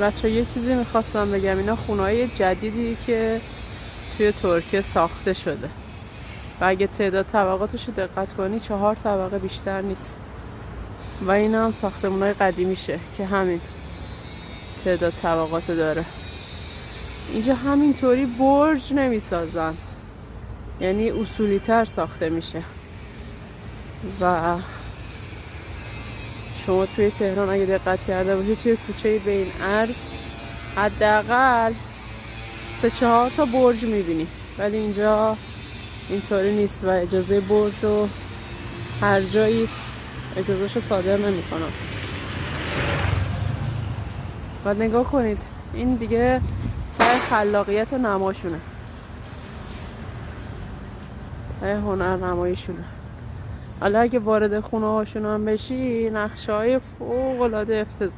بچه یه چیزی میخواستم بگم، اینا خونه‌های جدیدی که توی ترکیه ساخته شده و اگه تعداد طبقاتش رو دقت کنی 4 طبقه بیشتر نیست و این هم ساختمونای قدیمیشه که همین تعداد طبقات داره. اینجا همینطوری برج نمیسازن، یعنی اصولی تر ساخته میشه و شما توی تهران اگه دقت کرده باشید توی کوچه به این عرض حداقل 3-4 تا برج میبینی، ولی اینجا اینطوری نیست و اجازه برج رو هر جایی اجازهشو صادر نمیکنن. و نگاه کنید این دیگه ته خلاقیت نماشونه، ته هنر نماییشونه. حالا اگه وارد خونه هاشون هم بشی نقشه های فوق العاده افتضاحی